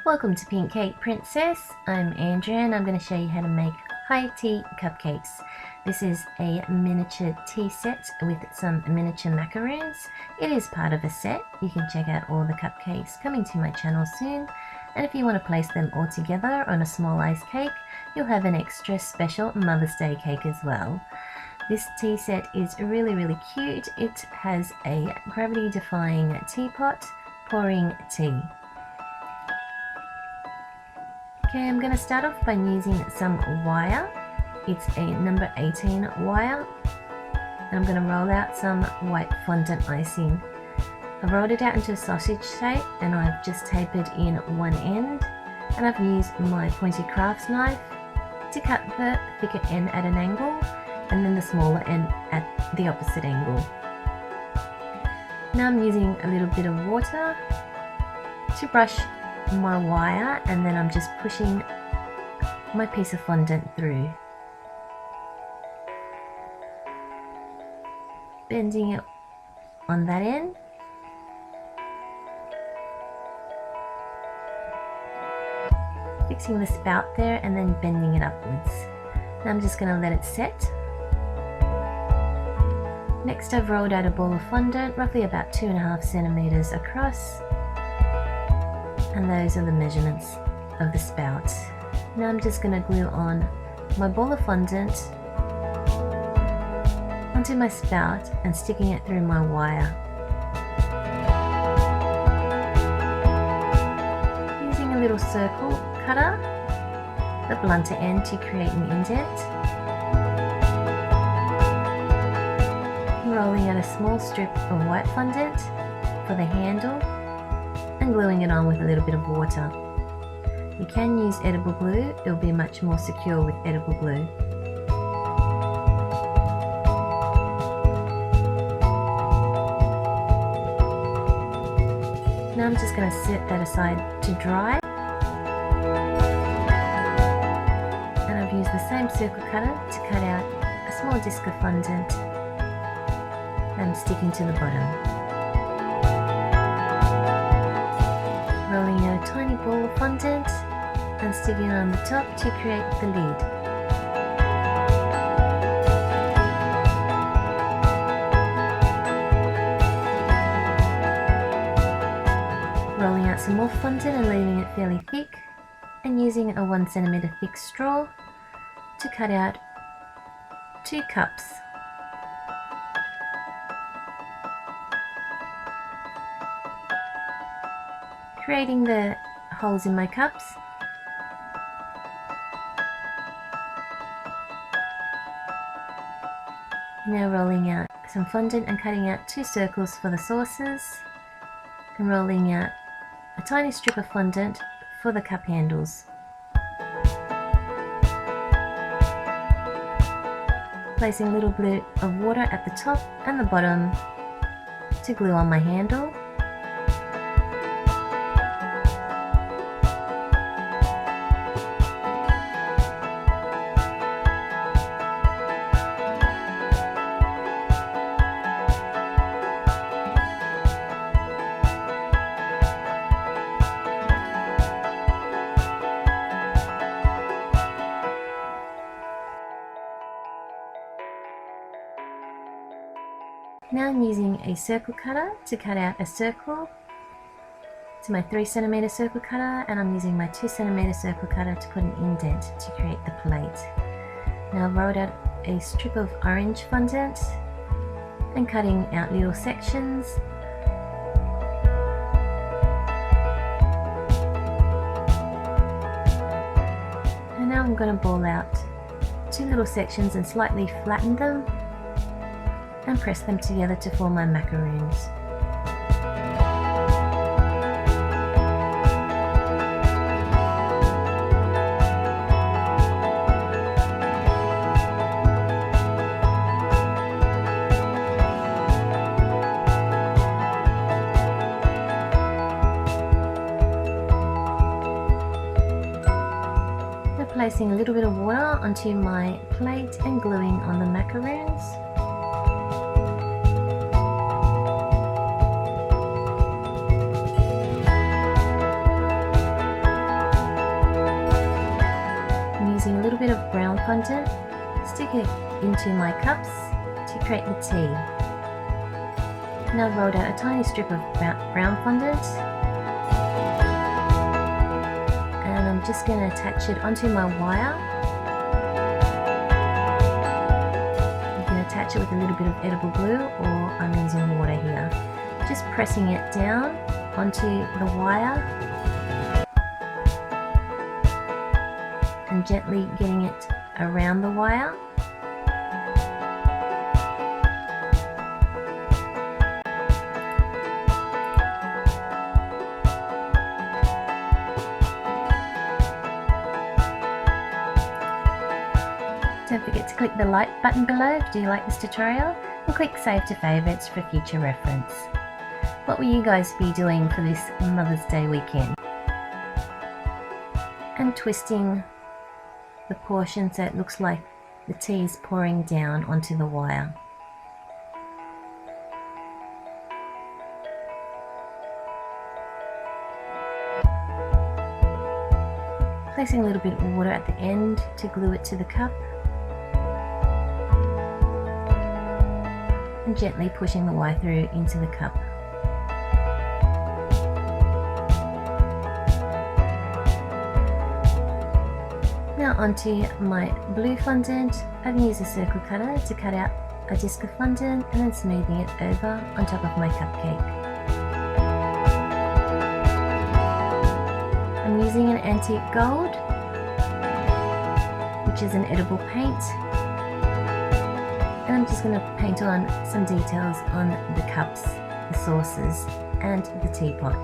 Welcome to Pink Cake Princess. I'm Andrea and I'm going to show you how to make high tea cupcakes. This is a miniature tea set with some miniature macaroons. It is part of a set. You can check out all the cupcakes coming to my channel soon. And if you want to place them all together on a small ice cake, you'll have an extra special Mother's Day cake as well. This tea set is really cute. It has a gravity defying teapot pouring tea. Okay, I'm going to start off by using some wire. It's a number 18 wire. And I'm going to roll out some white fondant icing. I've rolled it out into a sausage shape and I've just tapered in one end. And I've used my pointy crafts knife to cut the thicker end at an angle and then the smaller end at the opposite angle. Now I'm using a little bit of water to brush my wire, and then I'm just pushing my piece of fondant through, bending it on that end, fixing the spout there and then bending it upwards. Now I'm just going to let it set. Next I've rolled out a ball of fondant roughly about 2.5 centimeters across. And those are the measurements of the spout. Now I'm just going to glue on my ball of fondant onto my spout and sticking it through my wire. Using a little circle cutter, the blunter end to create an indent. Rolling out a small strip of white fondant for the handle and gluing it on with a little bit of water. You can use edible glue, it'll be much more secure with edible glue. Now I'm just going to set that aside to dry. And I've used the same circle cutter to cut out a small disc of fondant and sticking to the bottom. Rolling out a tiny ball of fondant and sticking on the top to create the lid. Rolling out some more fondant and leaving it fairly thick, and using a 1 centimeter thick straw to cut out 2 cups. Creating the holes in my cups. Now rolling out some fondant and cutting out 2 circles for the saucers, and rolling out a tiny strip of fondant for the cup handles. Placing a little bit of water at the top and the bottom to glue on my handle. Now I'm using a circle cutter to cut out a circle to my 3 centimeter circle cutter, and I'm using my 2 centimeter circle cutter to put an indent to create the plate. Now I've rolled out a strip of orange fondant and cutting out little sections. And now I'm going to ball out 2 little sections and slightly flatten them and press them together to form my macaroons. Now placing a little bit of water onto my plate and gluing on the macaroons. fondant, stick it into my cups to create the tea. Now I've rolled out a tiny strip of brown fondant, and I'm just going to attach it onto my wire. You can attach it with a little bit of edible glue, or I'm using water here. Just pressing it down onto the wire and gently getting it around the wire. Don't forget to click the like button below if you do like this tutorial, and click save to favourites for future reference. What will you guys be doing for this Mother's Day weekend? And twisting the portion so it looks like the tea is pouring down onto the wire. Placing a little bit of water at the end to glue it to the cup. And gently pushing the wire through into the cup. Now onto my blue fondant. I've used a circle cutter to cut out a disc of fondant and then smoothing it over on top of my cupcake. I'm using an antique gold, which is an edible paint, and I'm just going to paint on some details on the cups, the saucers, and the teapot.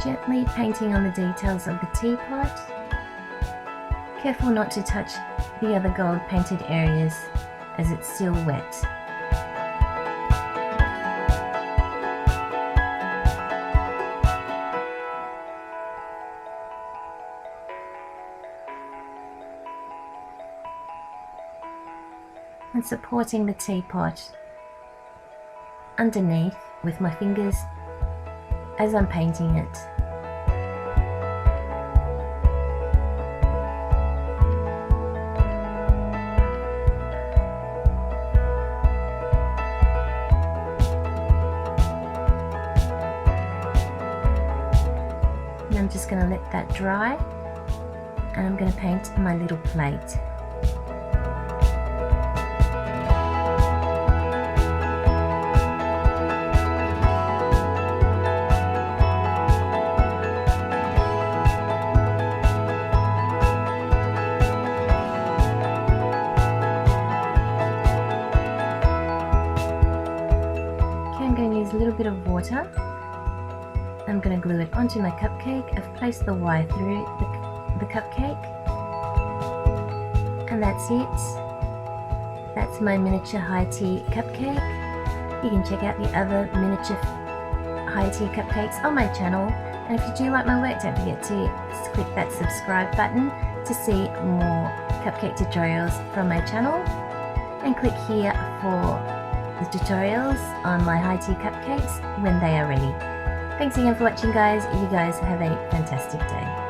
Gently painting on the details of the teapot. Careful not to touch the other gold painted areas as it's still wet. And supporting the teapot underneath with my fingers as I'm painting it. And I'm just going to let that dry, and I'm going to paint my little plate. I'm going to use a little bit of water. I'm going to glue it onto my cupcake. I've placed the wire through the cupcake, and that's it. That's my miniature high tea cupcake. You can check out the other miniature high tea cupcakes on my channel, and if you do like my work, don't forget to click that subscribe button to see more cupcake tutorials from my channel, and click here for the tutorials on my high tea cupcakes when they are ready. Thanks again for watching, guys. You guys have a fantastic day.